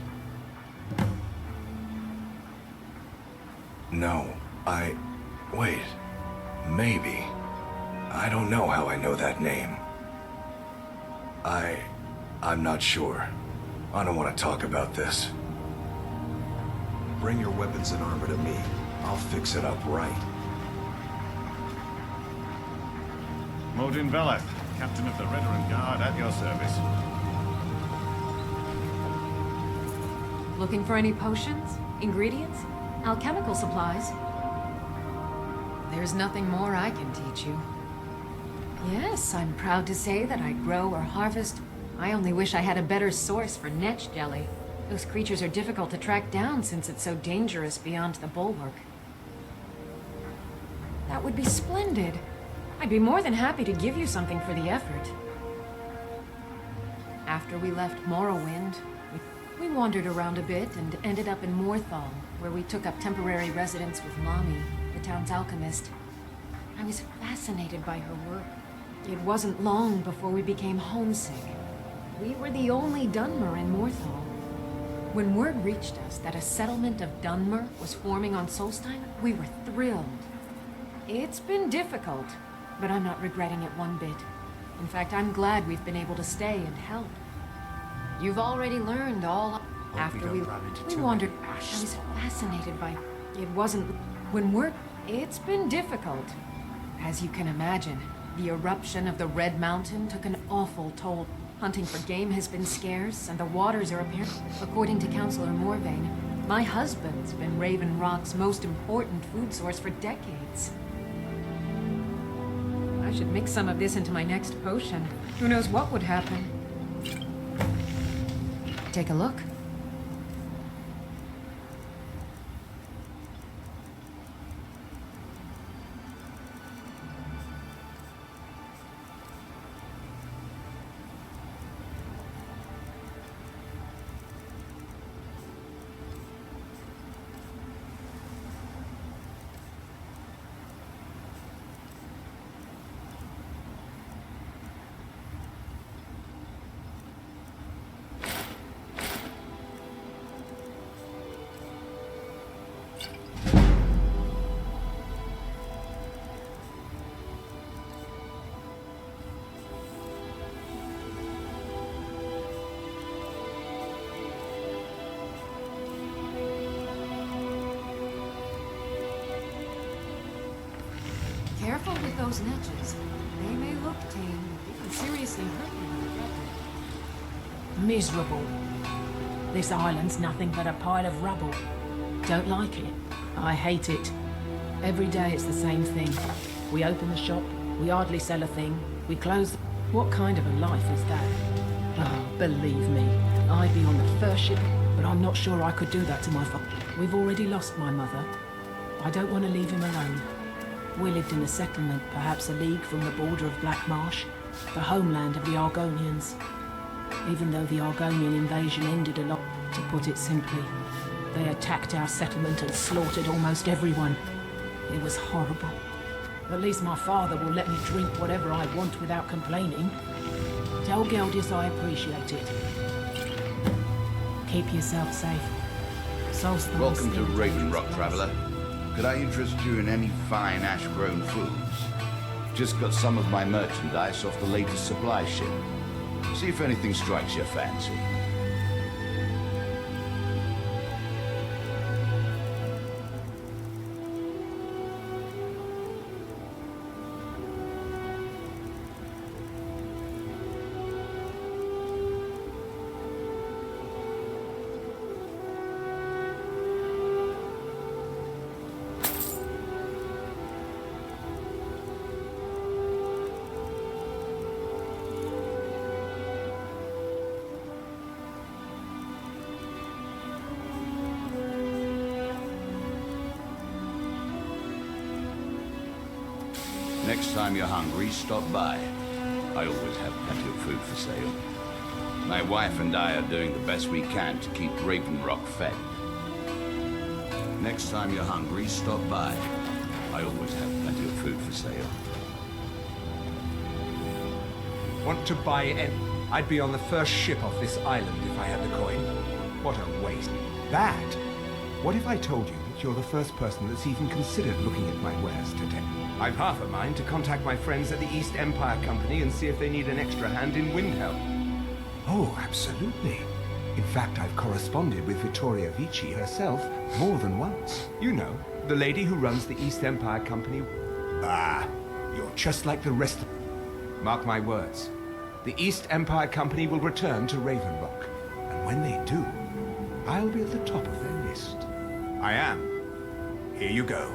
No, wait. Maybe. I don't know how I know that name. I'm not sure. I don't want to talk about this. Bring your weapons and armor to me. I'll fix it up right. Modin Veleth, Captain of the Redorin Guard, at your service. Looking for any potions? Ingredients? Alchemical supplies? There's nothing more I can teach you. Yes, I'm proud to say that I grow or harvest. I only wish I had a better source for netch jelly. Those creatures are difficult to track down since it's so dangerous beyond the bulwark. That would be splendid. I'd be more than happy to give you something for the effort. After we left Morrowind, we wandered around a bit and ended up in Morthal, where we took up temporary residence with Mommy, the town's alchemist. I was fascinated by her work. It wasn't long before we became homesick. We were the only Dunmer in Morthal. When word reached us that a settlement of Dunmer was forming on Solstheim, we were thrilled. It's been difficult, but I'm not regretting it one bit. In fact, I'm glad we've been able to stay and help. You've already learned all. After we wandered, I was fascinated by it. Wasn't when we're. It's been difficult. As you can imagine, the eruption of the Red Mountain took an awful toll. Hunting for game has been scarce, and the waters are apparent. According to Councillor Morvain, my husband's been Raven Rock's most important food source for decades. I should mix some of this into my next potion. Who knows what would happen? Take a look. Careful with those niches. They may look tame, but they can seriously hurt you. Miserable. This island's nothing but a pile of rubble. Don't like it. I hate it. Every day it's the same thing. We open the shop, we hardly sell a thing, we close. What kind of a life is that? Oh, believe me, I'd be on the first ship, but I'm not sure I could do that to my father. We've already lost my mother. I don't want to leave him alone. We lived in a settlement, perhaps a league from the border of Black Marsh, the homeland of the Argonians. Even though the Argonian invasion ended a lot, to put it simply, they attacked our settlement and slaughtered almost everyone. It was horrible. At least my father will let me drink whatever I want without complaining. Tell Geldis I appreciate it. Keep yourself safe. Solstheim. Welcome to Raven Rock, traveler. Could I interest you in any fine ash-grown foods? Just got some of my merchandise off the latest supply ship. See if anything strikes your fancy. Next time you're hungry, stop by. I always have plenty of food for sale. My wife and I are doing the best we can to keep Raven Rock fed. Next time you're hungry, stop by. I always have plenty of food for sale. Want to buy any? I'd be on the first ship off this island if I had the coin. What a waste. That? What if I told you that you're the first person that's even considered looking at my wares today? I've half a mind to contact my friends at the East Empire Company and see if they need an extra hand in Windhelm. Oh, absolutely. In fact, I've corresponded with Vittoria Vici herself more than once. You know, the lady who runs the East Empire Company. Ah, you're just like the rest of... Mark my words. The East Empire Company will return to Raven Rock. And when they do, I'll be at the top of their list. I am. Here you go.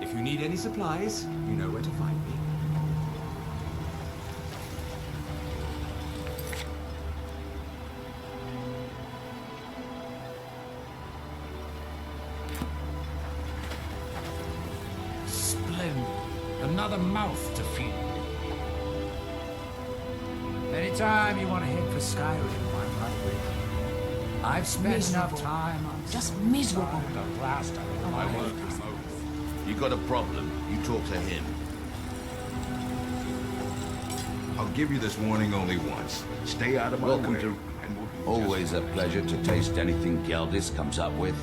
If you need any supplies, you know where to find me. Splendid. Another mouth to feed. Anytime you want to head for Skyrim, I'm right with you. I've spent enough time on just miserable. The last of my work. You got a problem, you talk to him. I'll give you this warning only once. Stay out of my Welcome way. to... Always a pleasure to taste anything Geldis comes up with.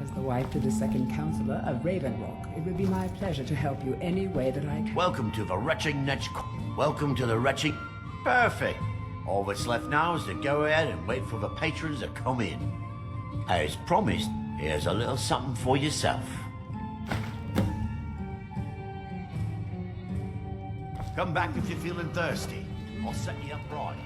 As the wife to the second counselor of Ravenrock, it would be my pleasure to help you any way that I can. Welcome to the wretching next... Welcome to the wretching... Perfect. All that's left now is to go ahead and wait for the patrons to come in. As promised, here's a little something for yourself. Come back if you're feeling thirsty. I'll set you up right.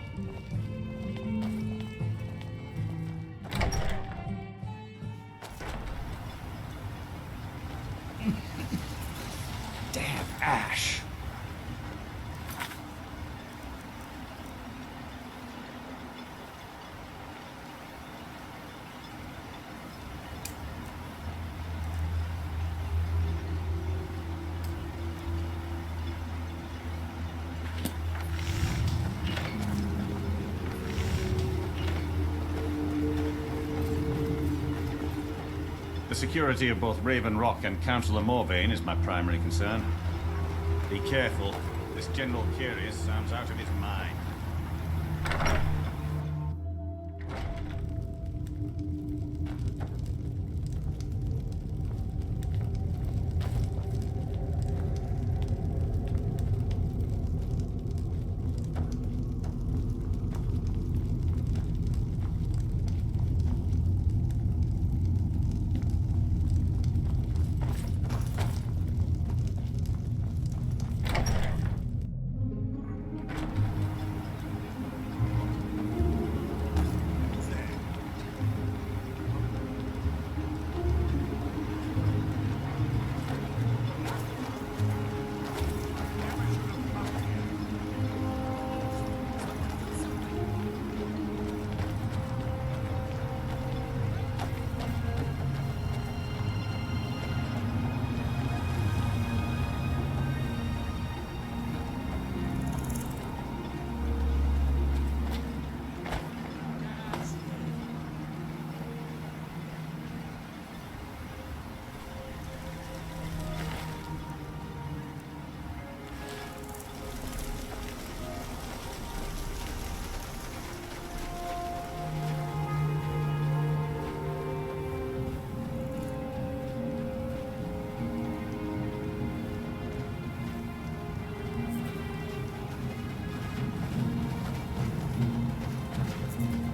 Damn ash. The security of both Raven Rock and Councillor Morvain is my primary concern. Be careful. This General Curious sounds out of his mind.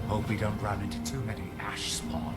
Hope we don't run into too many ash spawn.